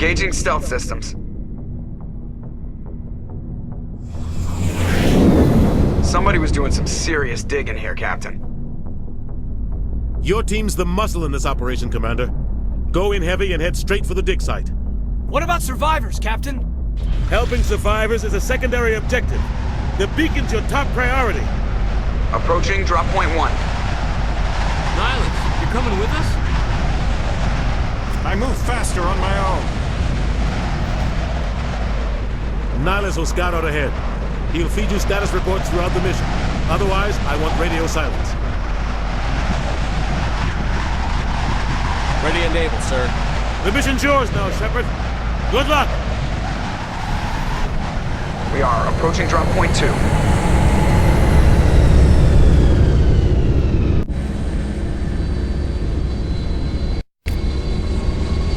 Engaging stealth systems. Somebody was doing some serious digging here, Captain. Your team's the muscle in this operation, Commander. Go in heavy and head straight for the dig site. What about survivors, Captain? Helping survivors is a secondary objective. The beacon's your top priority. Approaching drop point 1. Nihilus, you're coming with us? I move faster on my own. Nihilus will scout out ahead. He'll feed you status reports throughout the mission. Otherwise, I want radio silence. Ready and able, sir. The mission's yours now, Shepard. Good luck! We are approaching drop point 2.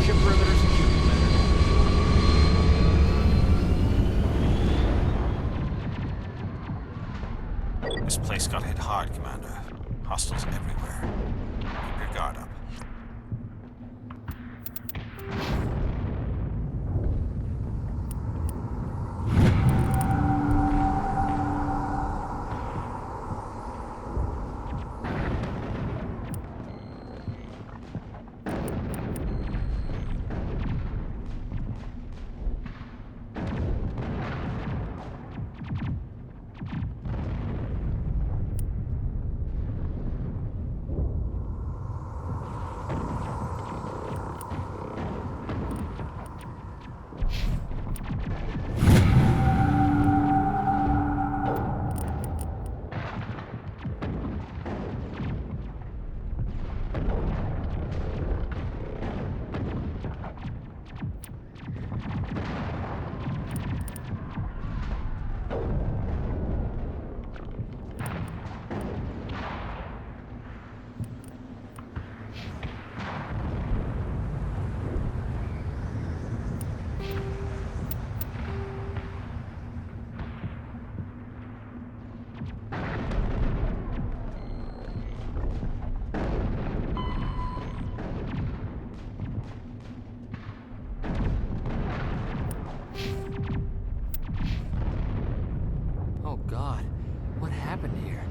Ship perimeter secure, Commander. This place got hit hard, Commander. Hostiles everywhere. Keep your guard up. Oh God, what happened here?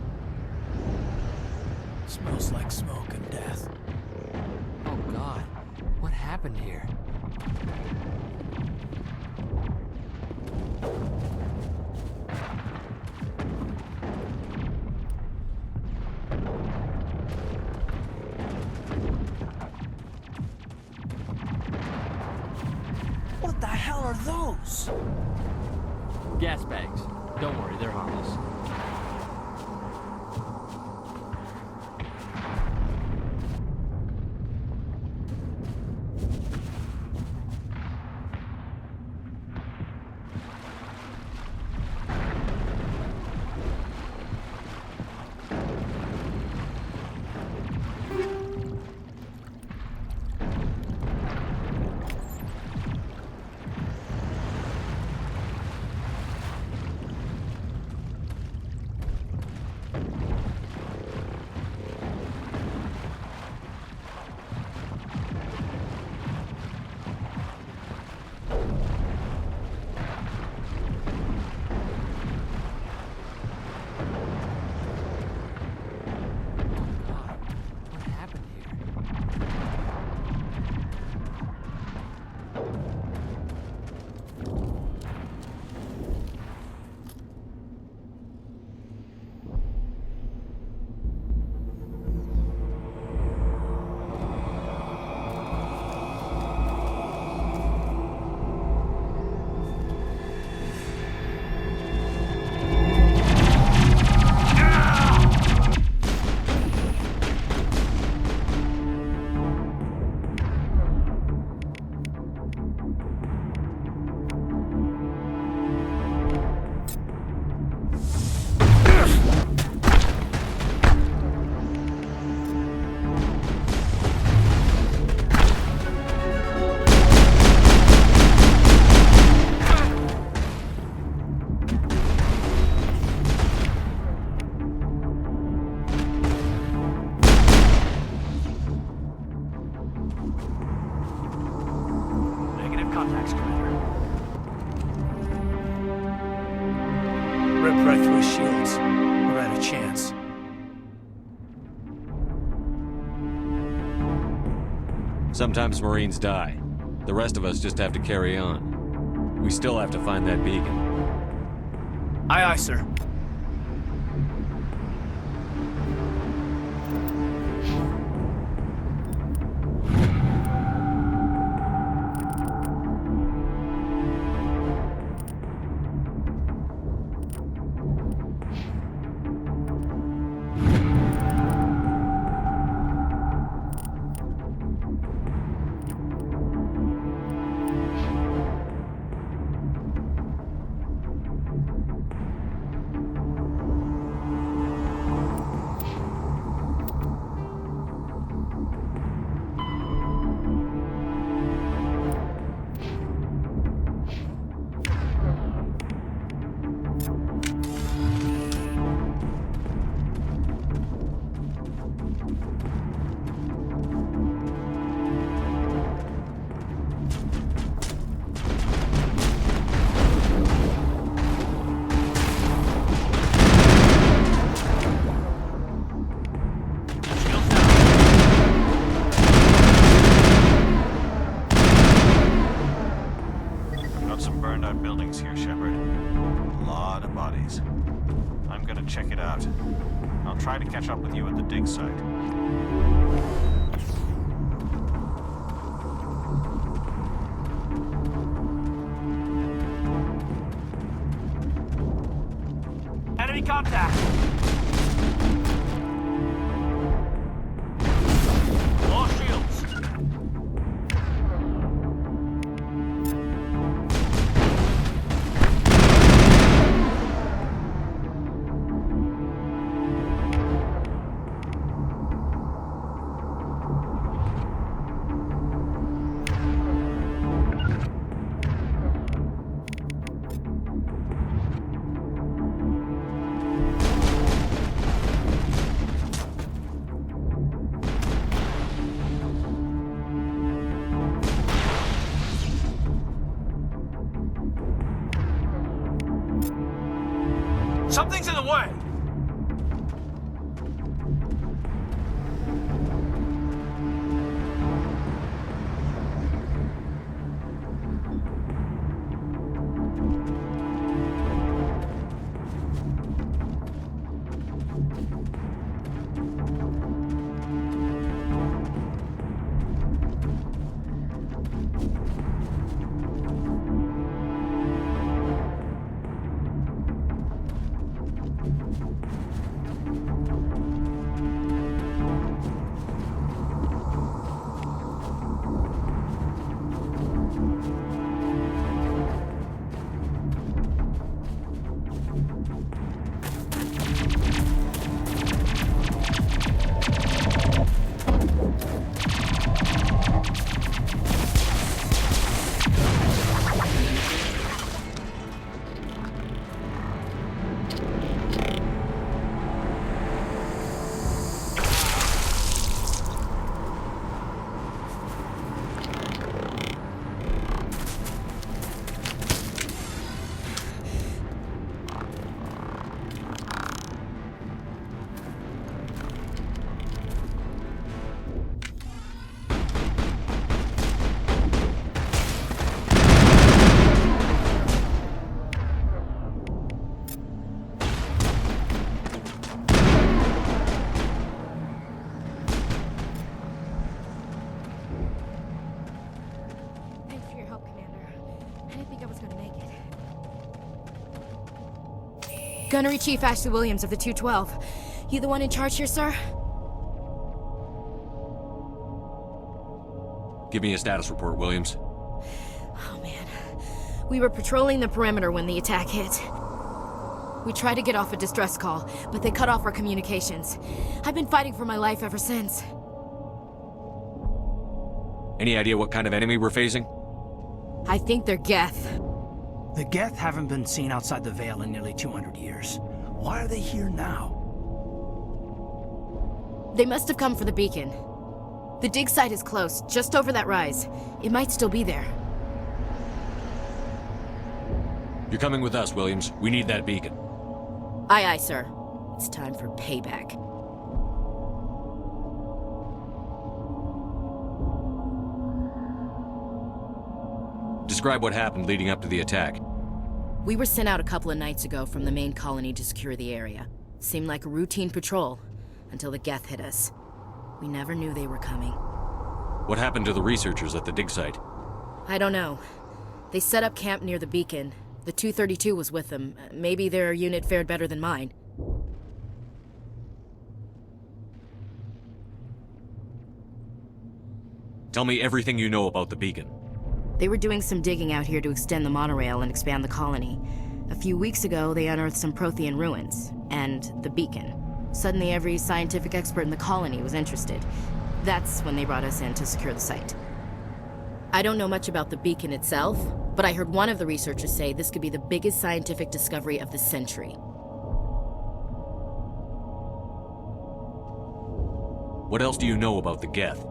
Smells like smoke and death. Oh God, what happened here? What the hell are those? Gas bags. Don't worry, they're harmless. contacts, Commander. Ripped right through his shields. We're out of chance. Sometimes Marines die. The rest of us just have to carry on. We still have to find that beacon. Aye, aye, sir. Got some burned out buildings here, Shepard. A lot of bodies. I'm gonna check it out. I'll try to catch up with you at the dig site. Enemy contact! Lost shields! Something's in the way! Gunnery Chief Ashley Williams of the 212. You the one in charge here, sir? Give me a status report, Williams. Oh man. We were patrolling the perimeter when the attack hit. We tried to get off a distress call, but they cut off our communications. I've been fighting for my life ever since. Any idea what kind of enemy we're facing? I think they're Geth. The Geth haven't been seen outside the Veil in nearly 200 years. Why are they here now? They must have come for the beacon. The dig site is close, just over that rise. It might still be there. You're coming with us, Williams. We need that beacon. Aye, aye, sir. It's time for payback. Describe what happened leading up to the attack. We were sent out a couple of nights ago from the main colony to secure the area. Seemed like a routine patrol, until the Geth hit us. We never knew they were coming. What happened to the researchers at the dig site? I don't know. They set up camp near the beacon. The 232 was with them. Maybe their unit fared better than mine. Tell me everything you know about the beacon. They were doing some digging out here to extend the monorail and expand the colony. A few weeks ago, they unearthed some Prothean ruins, and the beacon. Suddenly, every scientific expert in the colony was interested. That's when they brought us in to secure the site. I don't know much about the beacon itself, but I heard one of the researchers say this could be the biggest scientific discovery of the century. What else do you know about the Geth?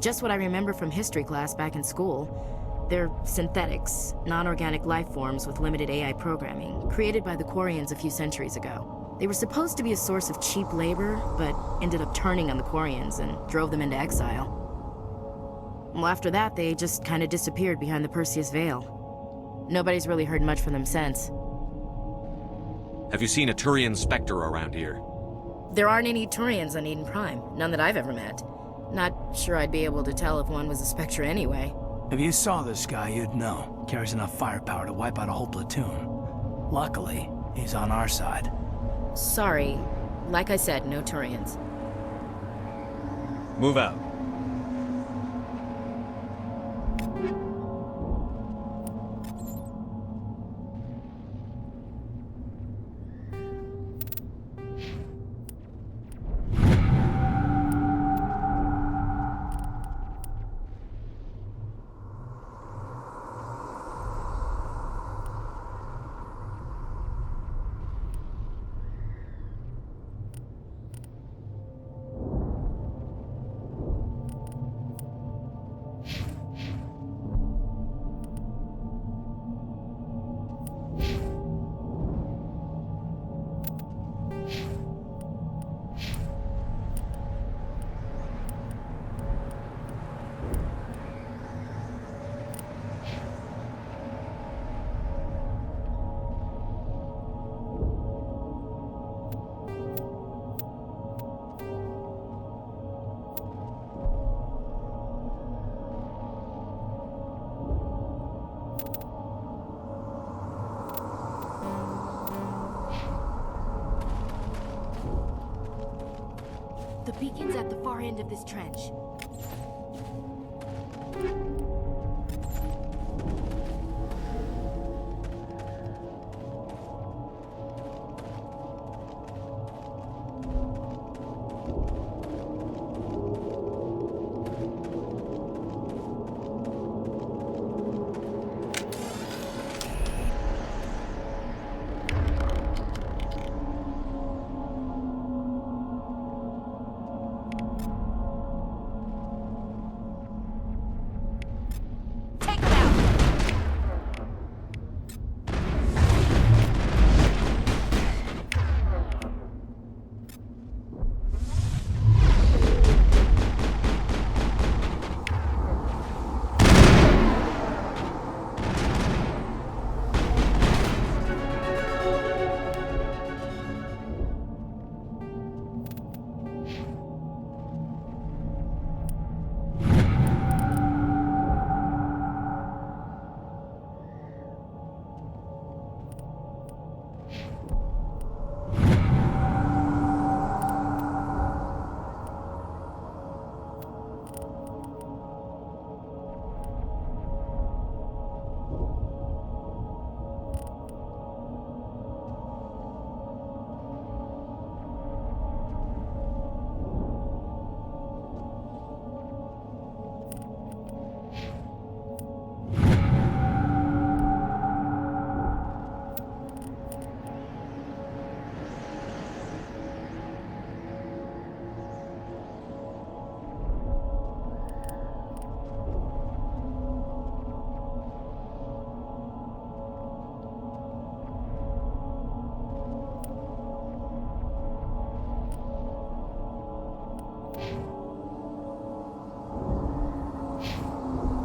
Just what I remember from history class back in school. They're synthetics, non-organic life forms with limited AI programming, created by the Quarians a few centuries ago. They were supposed to be a source of cheap labor, but ended up turning on the Quarians and drove them into exile. Well, after that, they just kind of disappeared behind the Perseus Veil. Nobody's really heard much from them since. Have you seen a Turian Spectre around here? There aren't any Turians on Eden Prime, none that I've ever met. Not sure I'd be able to tell if one was a Spectre anyway. If you saw this guy, you'd know. Carries enough firepower to wipe out a whole platoon. Luckily, he's on our side. Sorry. Like I said, no Turians. Move out. The beacon's at the far end of this trench.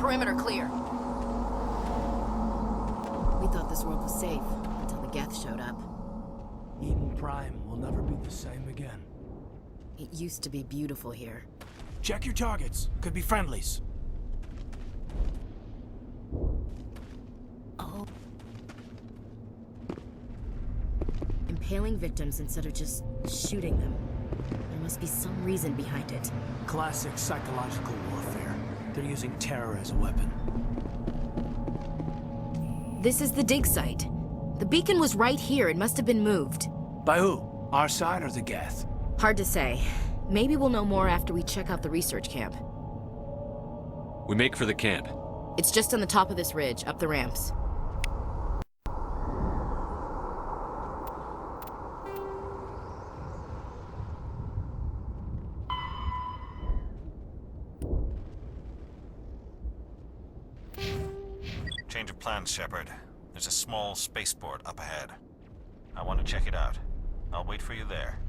Perimeter clear. We thought this world was safe until the Geth showed up. Eden Prime will never be the same again. It used to be beautiful here. Check your targets. Could be friendlies. Oh. Impaling victims instead of just shooting them. There must be some reason behind it. Classic psychological warfare. They're using terror as a weapon. This is the dig site. The beacon was right here. It must have been moved. By who? Our side or the Geth? Hard to say. Maybe we'll know more after we check out the research camp. We make for the camp. It's just on the top of this ridge, up the ramps. Change of plans, Shepard. There's a small spaceport up ahead. I want to check it out. I'll wait for you there.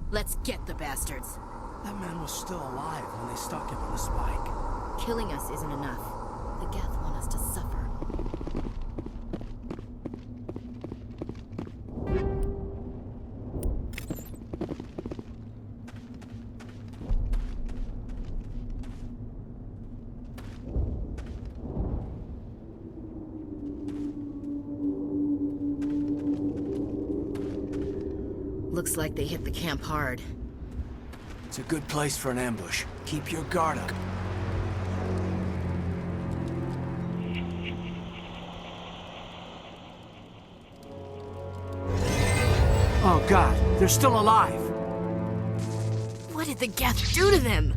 Let's get the bastards. That man was still alive when they stuck him on a spike. Killing us isn't enough. The Geth want us to suffer. Looks like they hit the camp hard. It's a good place for an ambush. Keep your guard up. Oh God, they're still alive! What did the Geth do to them?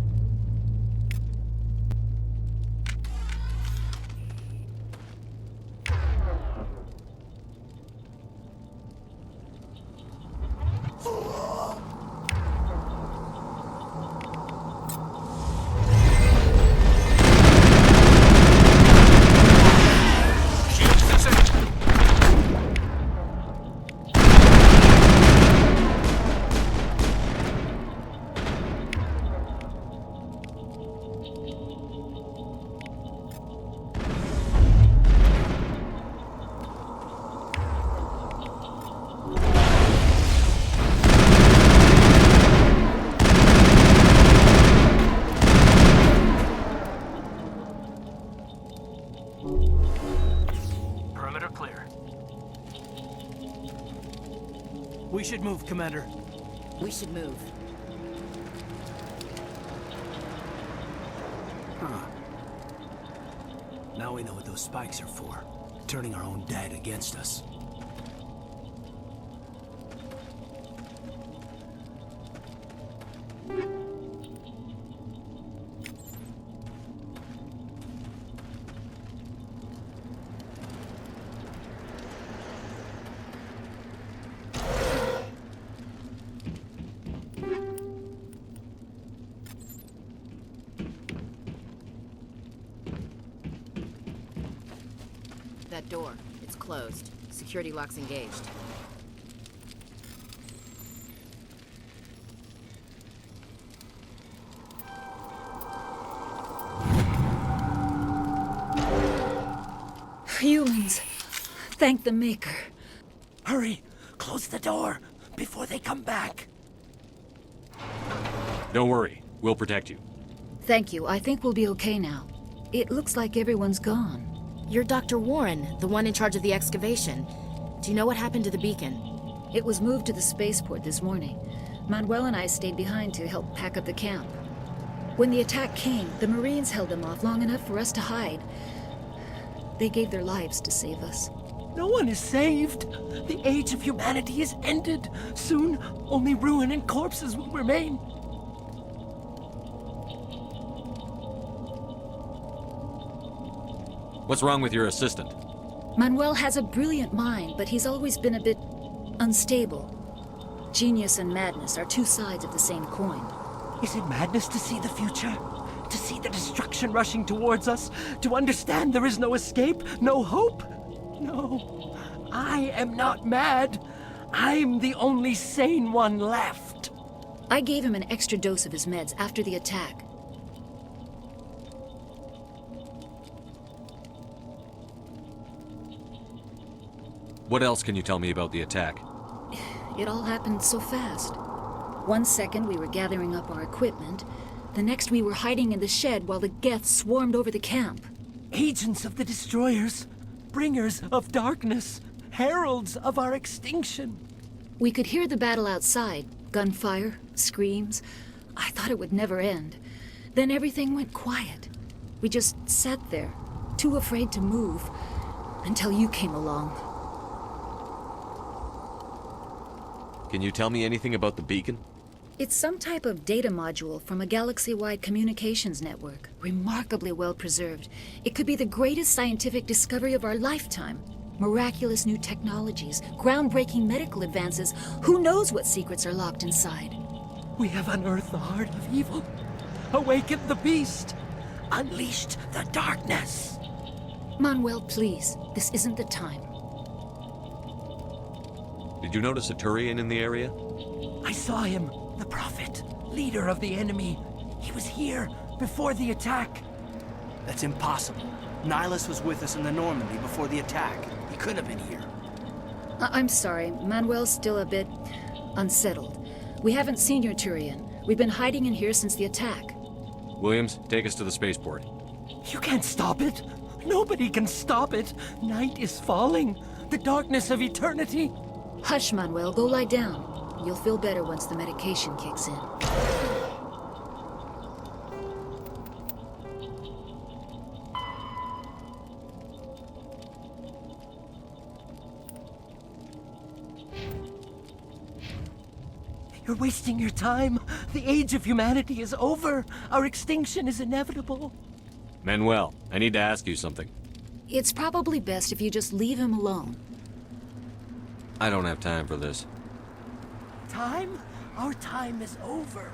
Perimeter clear. We should move, Commander. We should move. Now we know what those spikes are for. Turning our own dead against us. That door. It's closed. Security lock's engaged. Humans. Thank the Maker. Hurry! Close the door before they come back. Don't worry. We'll protect you. Thank you. I think we'll be okay now. It looks like everyone's gone. You're Dr. Warren, the one in charge of the excavation. Do you know what happened to the beacon? It was moved to the spaceport this morning. Manuel and I stayed behind to help pack up the camp. When the attack came, the Marines held them off long enough for us to hide. They gave their lives to save us. No one is saved. The age of humanity is ended. Soon, only ruin and corpses will remain. What's wrong with your assistant? Manuel has a brilliant mind, but he's always been a bit unstable. Genius and madness are two sides of the same coin. Is it madness to see the future? To see the destruction rushing towards us? To understand there is no escape? No hope? No. I am not mad. I'm the only sane one left. I gave him an extra dose of his meds after the attack. What else can you tell me about the attack? It all happened so fast. 1 second we were gathering up our equipment. The next we were hiding in the shed while the Geth swarmed over the camp. Agents of the destroyers, bringers of darkness, heralds of our extinction. We could hear the battle outside. Gunfire, screams. I thought it would never end. Then everything went quiet. We just sat there, too afraid to move, until you came along. Can you tell me anything about the beacon? It's some type of data module from a galaxy-wide communications network. Remarkably well preserved. It could be the greatest scientific discovery of our lifetime. Miraculous new technologies, groundbreaking medical advances. Who knows what secrets are locked inside? We have unearthed the heart of evil, awakened the beast, unleashed the darkness. Manuel, please. This isn't the time. Did you notice a Turian in the area? I saw him, the Prophet, leader of the enemy. He was here before the attack. That's impossible. Nihilus was with us in the Normandy before the attack. He couldn't have been here. I'm sorry. Manuel's still a bit unsettled. We haven't seen your Turian. We've been hiding in here since the attack. Williams, take us to the spaceport. You can't stop it. Nobody can stop it. Night is falling. The darkness of eternity. Hush, Manuel. Go lie down. You'll feel better once the medication kicks in. You're wasting your time. The age of humanity is over. Our extinction is inevitable. Manuel, I need to ask you something. It's probably best if you just leave him alone. I don't have time for this. Time? Our time is over.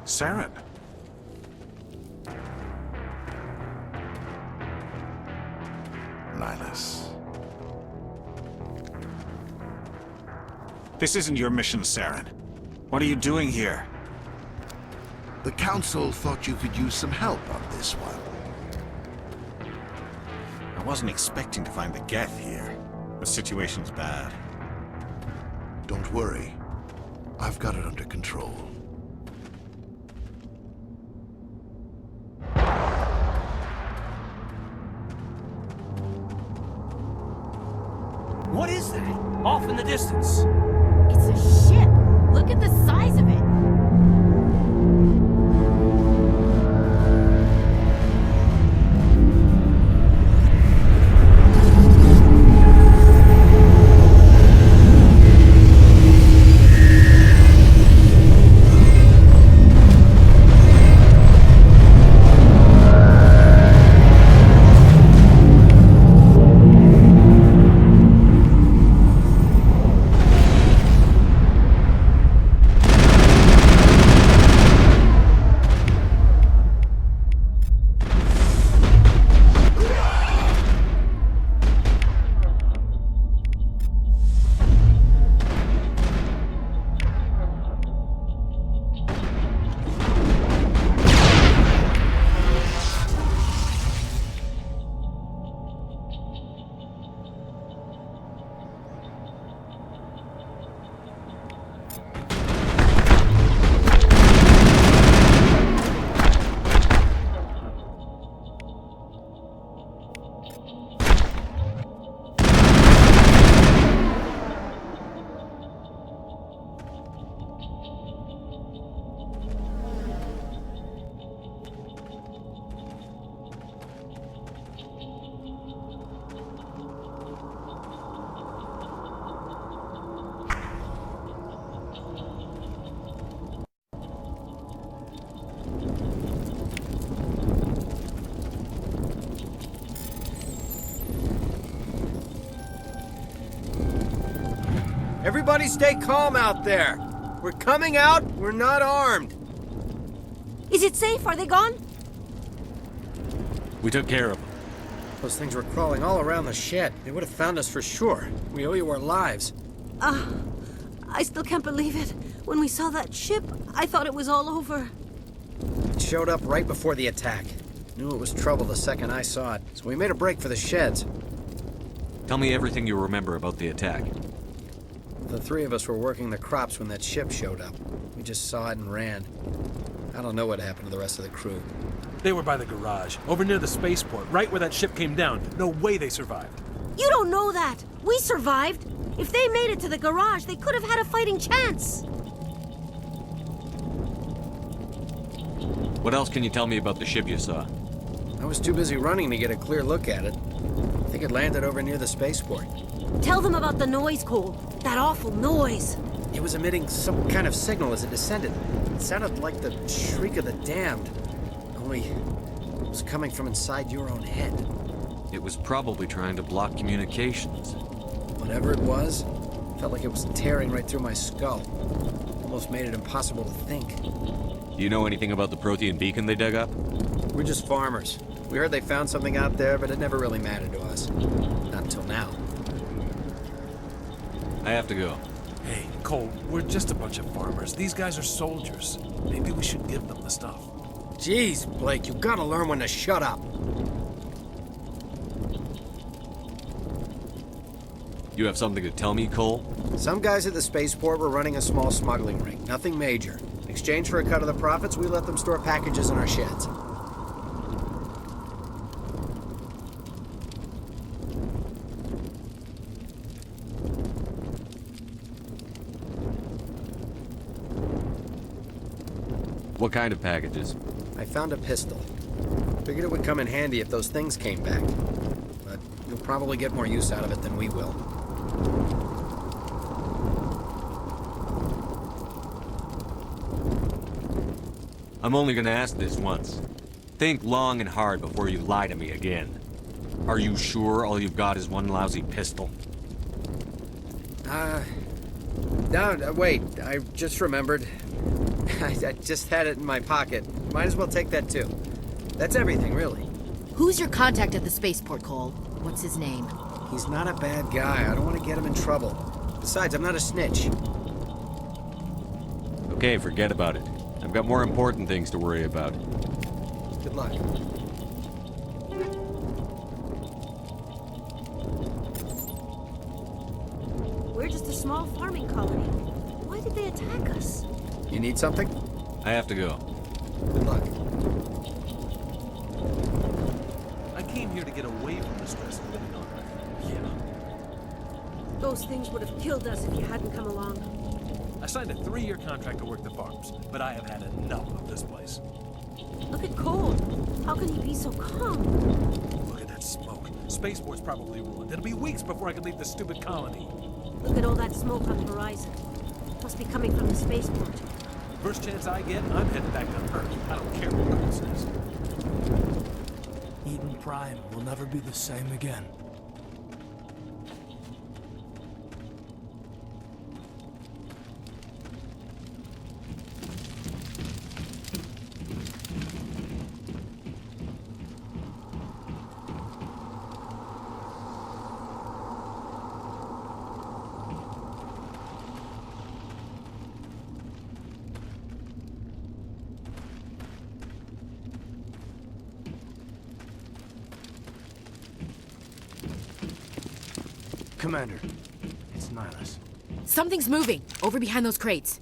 Saren. Nihilus. This isn't your mission, Saren. What are you doing here? The Council thought you could use some help on this one. I wasn't expecting to find the Geth here. The situation's bad. Don't worry. I've got it under control. What is that? Off in the distance. It's a ship. Look at the size of it. Everybody stay calm out there. We're coming out, we're not armed. Is it safe? Are they gone? We took care of them. Those things were crawling all around the shed. They would have found us for sure. We owe you our lives. I still can't believe it. When we saw that ship, I thought it was all over. It showed up right before the attack. Knew it was trouble the second I saw it, so we made a break for the sheds. Tell me everything you remember about the attack. The three of us were working the crops when that ship showed up. We just saw it and ran. I don't know what happened to the rest of the crew. They were by the garage, over near the spaceport, right where that ship came down. No way they survived. You don't know that. We survived. If they made it to the garage, they could have had a fighting chance. What else can you tell me about the ship you saw? I was too busy running to get a clear look at it. I think it landed over near the spaceport. Tell them about the noise, Cole. That awful noise. It was emitting some kind of signal as it descended. It sounded like the shriek of the damned. Only it was coming from inside your own head. It was probably trying to block communications. Whatever it was, felt like it was tearing right through my skull. Almost made it impossible to think. Do you know anything about the Prothean beacon they dug up? We're just farmers. We heard they found something out there, but it never really mattered to us. Not until now. I have to go. Hey, Cole, we're just a bunch of farmers. These guys are soldiers. Maybe we should give them the stuff. Jeez, Blake, you gotta learn when to shut up. You have something to tell me, Cole? Some guys at the spaceport were running a small smuggling ring. Nothing major. In exchange for a cut of the profits, we let them store packages in our sheds. What kind of packages? I found a pistol. Figured it would come in handy if those things came back. But you'll probably get more use out of it than we will. I'm only gonna ask this once. Think long and hard before you lie to me again. Are you sure all you've got is one lousy pistol? No, wait. I just remembered. I just had it in my pocket. Might as well take that too. That's everything, really. Who's your contact at the spaceport, Cole? What's his name? He's not a bad guy. I don't want to get him in trouble. Besides, I'm not a snitch. Okay, forget about it. I've got more important things to worry about. Good luck. We're just a small farming colony. Why did they attack us? You need something? I have to go. Good luck. I came here to get away from the stress of living on Earth. Yeah. Those things would have killed us if you hadn't come along. I signed a 3-year contract to work the farms, but I have had enough of this place. Look at Cole. How can he be so calm? Look at that smoke. Spaceport's probably ruined. It'll be weeks before I can leave this stupid colony. Look at all that smoke on the horizon. Must be coming from the spaceport. First chance I get, I'm heading back to Earth. I don't care what Cole says. Eden Prime will never be the same again. Commander, it's Nihilus. Something's moving, over behind those crates.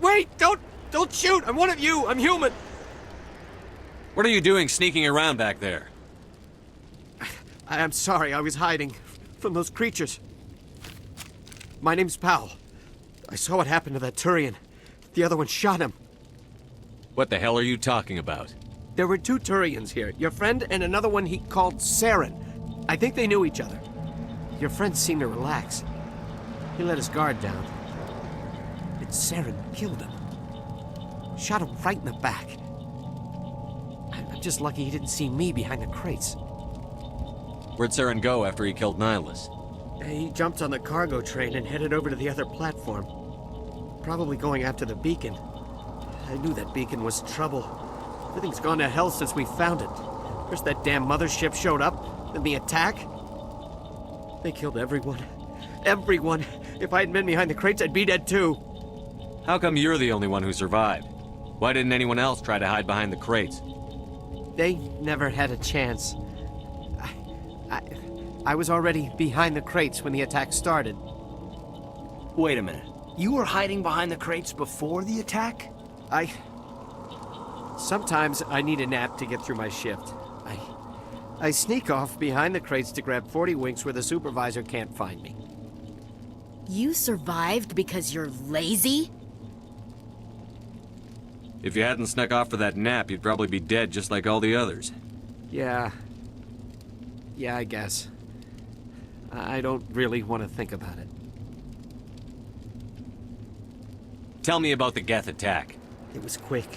Wait! Don't shoot! I'm one of you! I'm human! What are you doing sneaking around back there? I'm sorry, I was hiding from those creatures. My name's Powell. I saw what happened to that Turian. The other one shot him. What the hell are you talking about? There were 2 Turians here. Your friend and another one he called Saren. I think they knew each other. Your friend seemed to relax. He let his guard down. And Saren killed him. Shot him right in the back. I'm just lucky he didn't see me behind the crates. Where'd Saren go after he killed Nihilus? He jumped on the cargo train and headed over to the other platform. Probably going after the beacon. I knew that beacon was trouble. Everything's gone to hell since we found it. First that damn mothership showed up, then the attack. They killed everyone. Everyone! If I hadn't been behind the crates, I'd be dead too. How come you're the only one who survived? Why didn't anyone else try to hide behind the crates? They never had a chance. I was already behind the crates when the attack started. Wait a minute. You were hiding behind the crates before the attack? Sometimes I need a nap to get through my shift. I sneak off behind the crates to grab 40 winks where the supervisor can't find me. You survived because you're lazy? If you hadn't snuck off for that nap, you'd probably be dead just like all the others. Yeah, I guess. I don't really want to think about it. Tell me about the Geth attack. It was quick.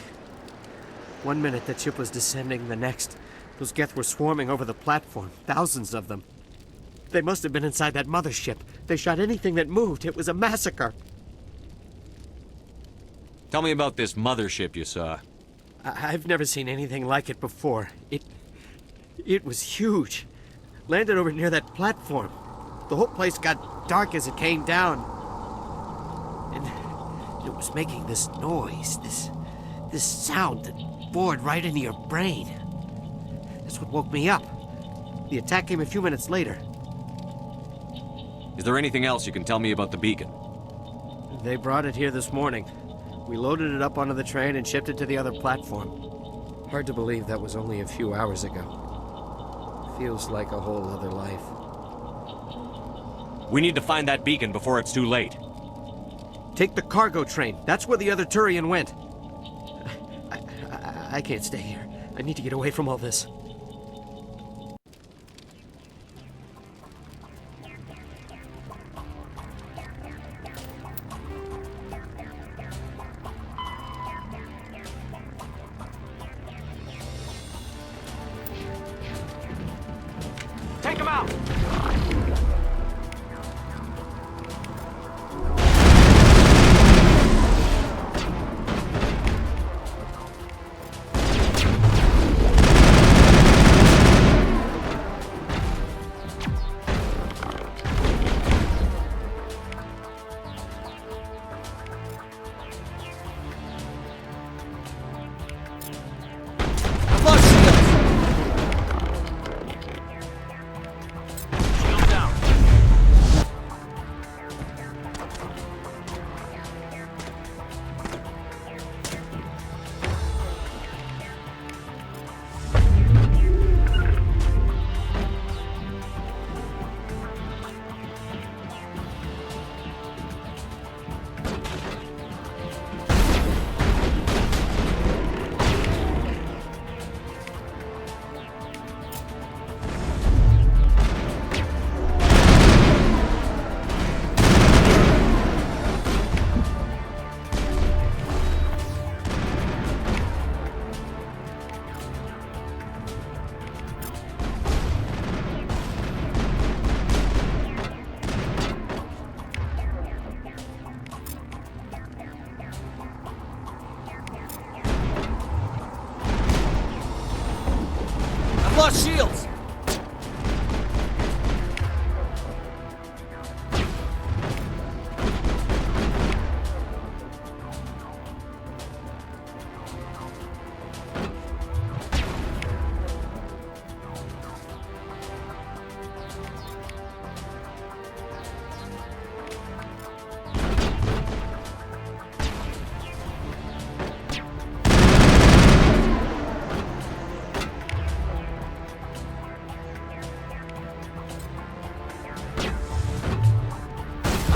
1 minute the ship was descending, the next, those Geth were swarming over the platform, thousands of them. They must have been inside that mothership. They shot anything that moved. It was a massacre. Tell me about this mothership you saw. I've never seen anything like it before. It was huge. Landed over near that platform. The whole place got dark as it came down. And it was making this noise, this sound that bored right into your brain. That's what woke me up. The attack came a few minutes later. Is there anything else you can tell me about the beacon? They brought it here this morning. We loaded it up onto the train and shipped it to the other platform. Hard to believe that was only a few hours ago. Feels like a whole other life. We need to find that beacon before it's too late. Take the cargo train. That's where the other Turian went. I can't stay here. I need to get away from all this. Take him out! Lost shields!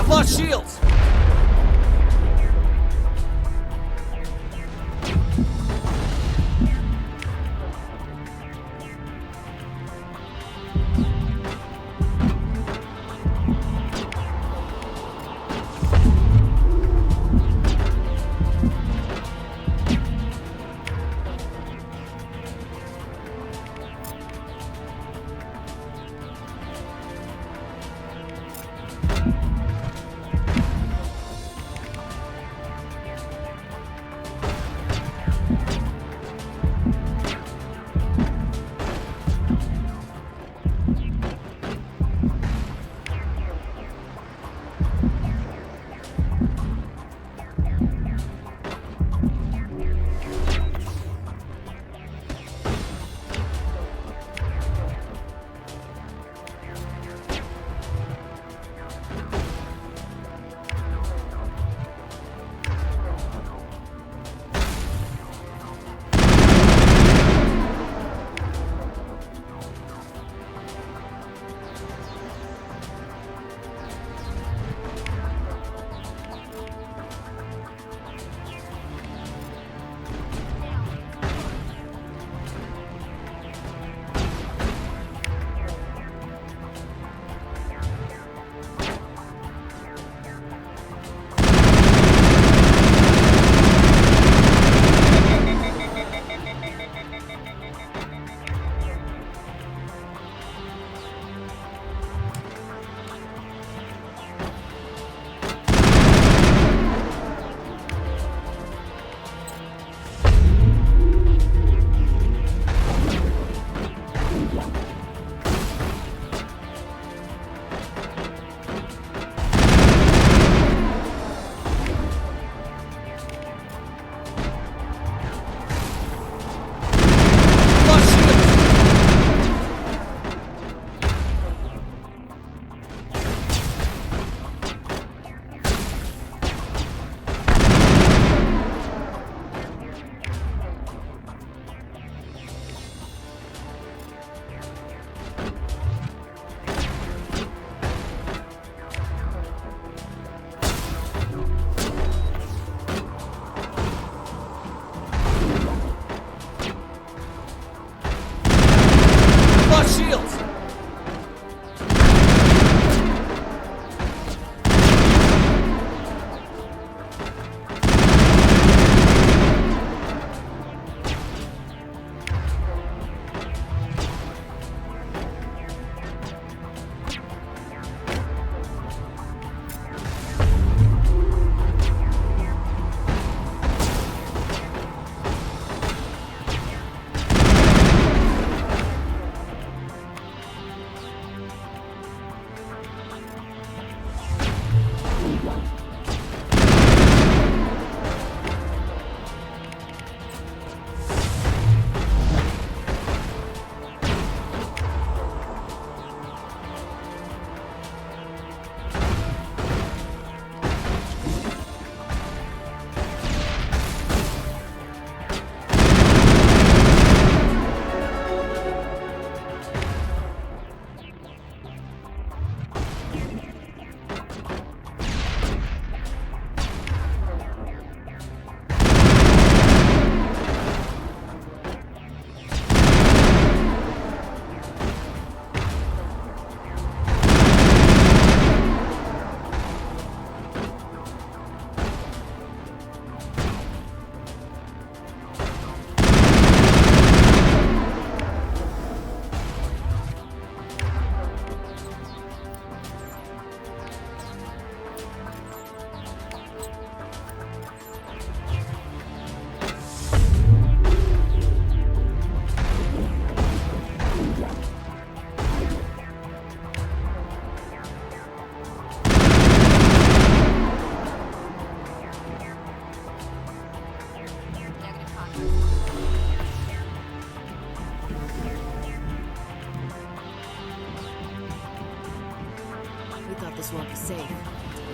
Lost shields!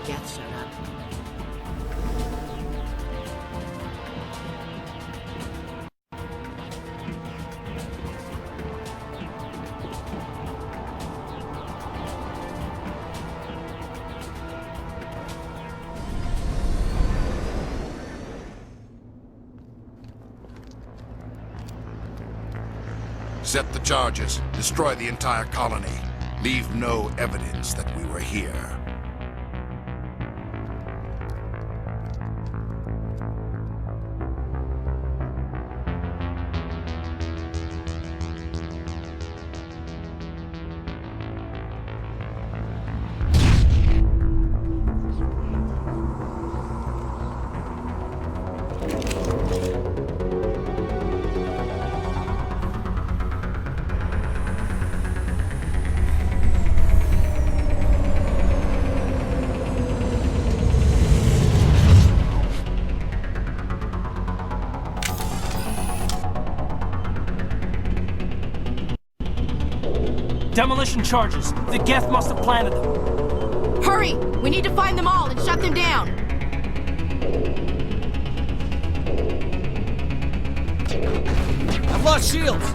Geth showed up. Set the charges. Destroy the entire colony. Leave no evidence that we were here. Demolition charges. The Geth must have planted them. Hurry! We need to find them all and shut them down! I've lost shields!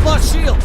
Lost shields!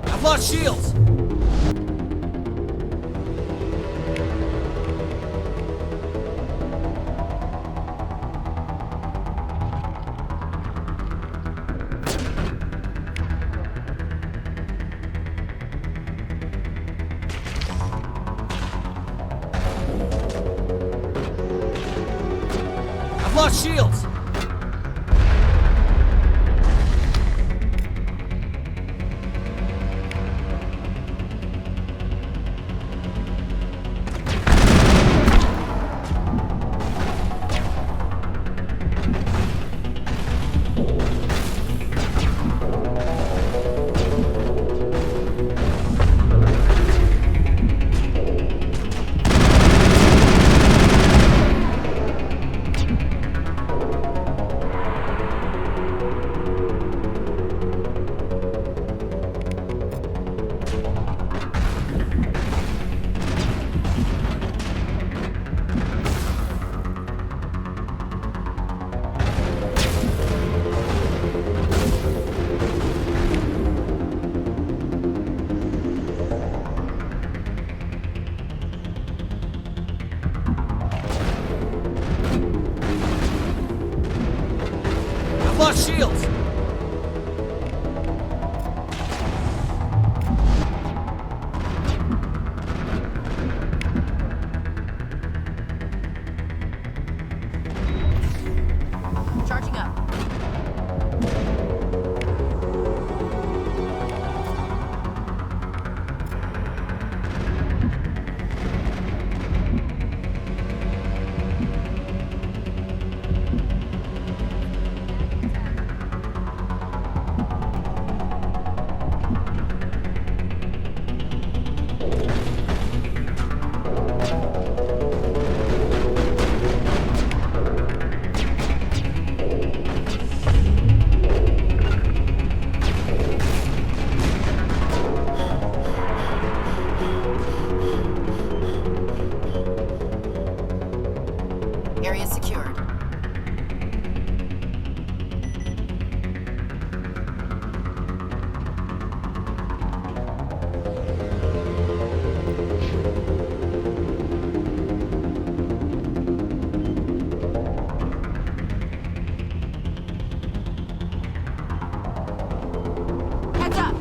I've lost shields! Lost shields! Charging up. Area secured. Heads up!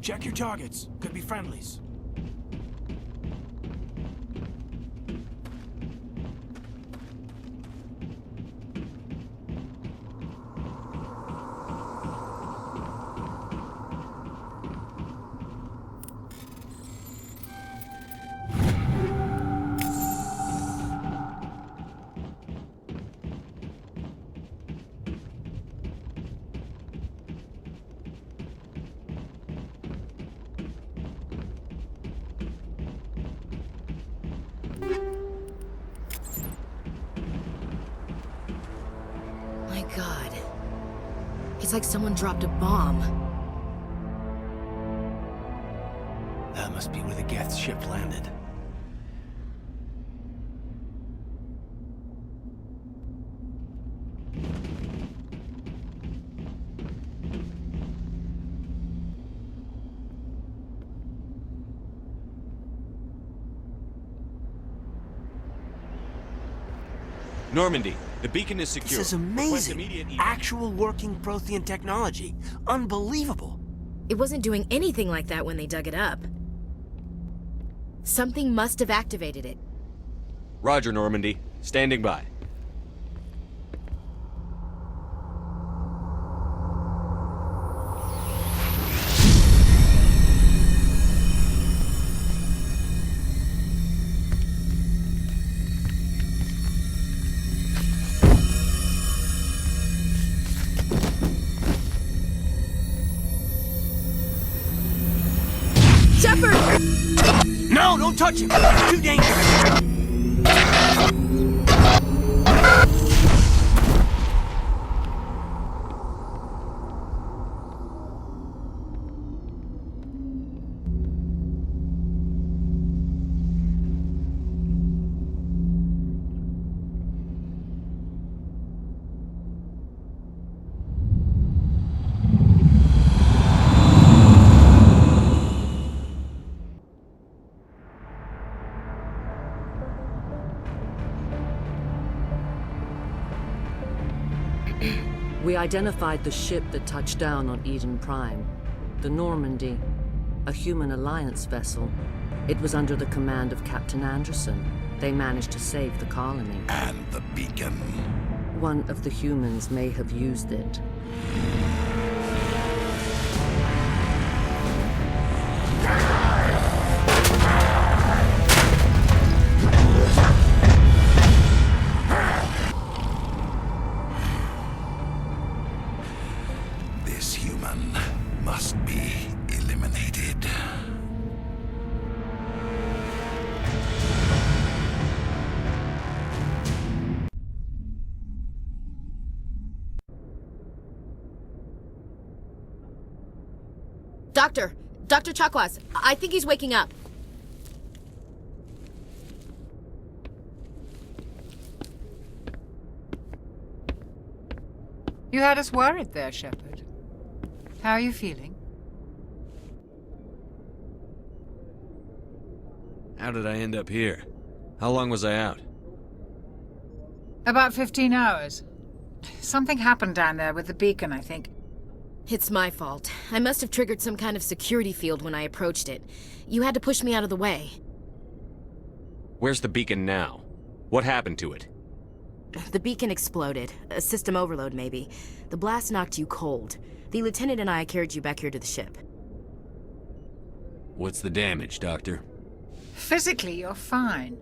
Check your targets. Could be friendlies. My God. It's like someone dropped a bomb. That must be where the Geth's ship landed. Normandy, the beacon is secure. This is amazing. Actual working Prothean technology. Unbelievable. It wasn't doing anything like that when they dug it up. Something must have activated it. Roger, Normandy. Standing by. Shepard! No, don't touch him! It's too dangerous! We identified the ship that touched down on Eden Prime. The Normandy, a human alliance vessel. It was under the command of Captain Anderson. They managed to save the colony. And the beacon. One of the humans may have used it. This human must be eliminated. Dr. Chakwas, I think he's waking up. You had us worried there, Shepard. How are you feeling? How did I end up here? How long was I out? About 15 hours. Something happened down there with the beacon, I think. It's my fault. I must have triggered some kind of security field when I approached it. You had to push me out of the way. Where's the beacon now? What happened to it? The beacon exploded. A system overload, maybe. The blast knocked you cold. The lieutenant and I carried you back here to the ship. What's the damage, Doctor? Physically, you're fine.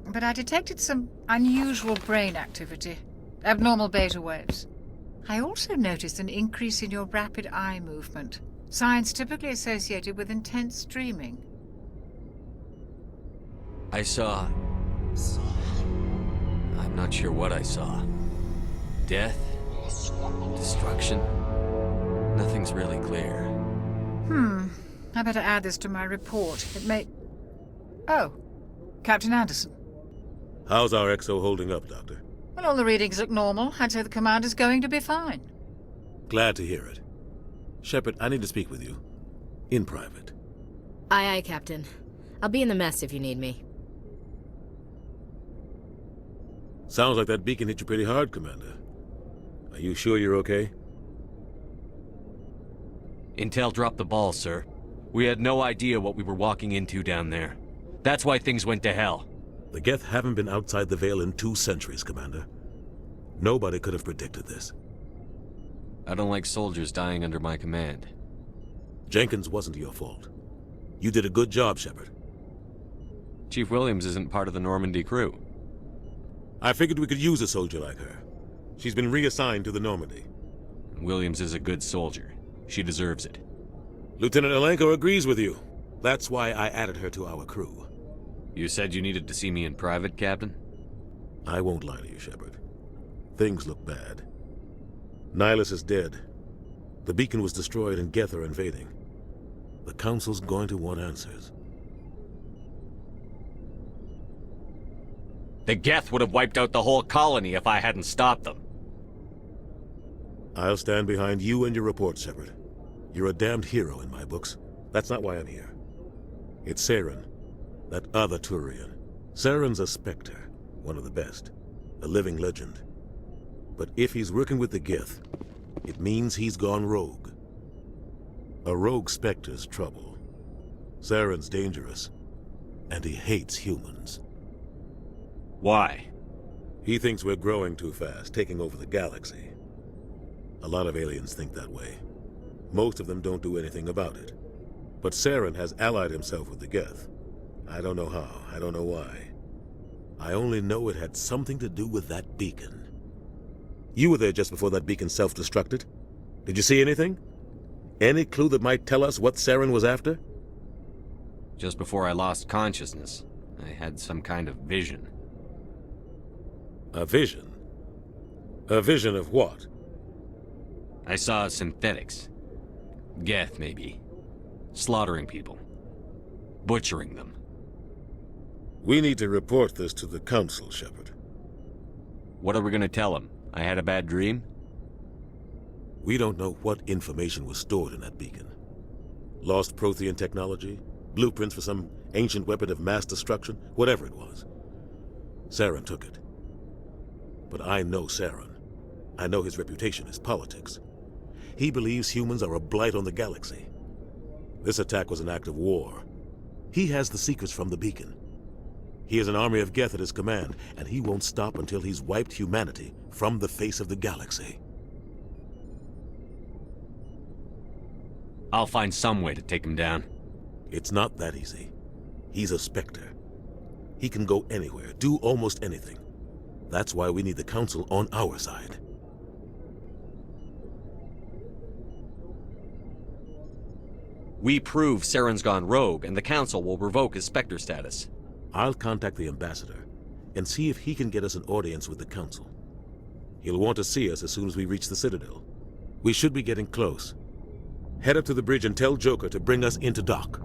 But I detected some unusual brain activity. Abnormal beta waves. I also noticed an increase in your rapid eye movement. Signs typically associated with intense dreaming. I saw... I'm not sure what I saw. Death? Destruction? Nothing's really clear. I better add this to my report. It may... Oh, Captain Anderson. How's our XO holding up, Doctor? Well, all the readings look normal. I'd say the commander's going to be fine. Glad to hear it. Shepard, I need to speak with you. In private. Aye, aye, Captain. I'll be in the mess if you need me. Sounds like that beacon hit you pretty hard, Commander. Are you sure you're okay? Intel dropped the ball, sir. We had no idea what we were walking into down there. That's why things went to hell. The Geth haven't been outside the Veil in 2 centuries, Commander. Nobody could have predicted this. I don't like soldiers dying under my command. Jenkins wasn't your fault. You did a good job, Shepard. Chief Williams isn't part of the Normandy crew. I figured we could use a soldier like her. She's been reassigned to the Normandy. Williams is a good soldier. She deserves it. Lieutenant Alenko agrees with you. That's why I added her to our crew. You said you needed to see me in private, Captain? I won't lie to you, Shepard. Things look bad. Nihilus is dead. The beacon was destroyed and Geth are invading. The Council's going to want answers. The Geth would have wiped out the whole colony if I hadn't stopped them. I'll stand behind you and your report, Shepard. You're a damned hero in my books. That's not why I'm here. It's Saren, that other Turian. Saren's a Spectre, one of the best, a living legend. But if he's working with the Geth, it means he's gone rogue. A rogue Spectre's trouble. Saren's dangerous, and he hates humans. Why? He thinks we're growing too fast, taking over the galaxy. A lot of aliens think that way. Most of them don't do anything about it. But Saren has allied himself with the Geth. I don't know how, I don't know why. I only know it had something to do with that beacon. You were there just before that beacon self-destructed. Did you see anything? Any clue that might tell us what Saren was after? Just before I lost consciousness, I had some kind of vision. A vision? A vision of what? I saw synthetics. Geth, maybe. Slaughtering people. Butchering them. We need to report this to the Council, Shepard. What are we gonna tell them? I had a bad dream? We don't know what information was stored in that beacon. Lost Prothean technology? Blueprints for some ancient weapon of mass destruction? Whatever it was. Saren took it. But I know Saren. I know his reputation is politics. He believes humans are a blight on the galaxy. This attack was an act of war. He has the secrets from the beacon. He has an army of Geth at his command, and he won't stop until he's wiped humanity from the face of the galaxy. I'll find some way to take him down. It's not that easy. He's a Spectre. He can go anywhere, do almost anything. That's why we need the Council on our side. We prove Saren's gone rogue, and the Council will revoke his Spectre status. I'll contact the Ambassador and see if he can get us an audience with the Council. He'll want to see us as soon as we reach the Citadel. We should be getting close. Head up to the bridge and tell Joker to bring us into dock.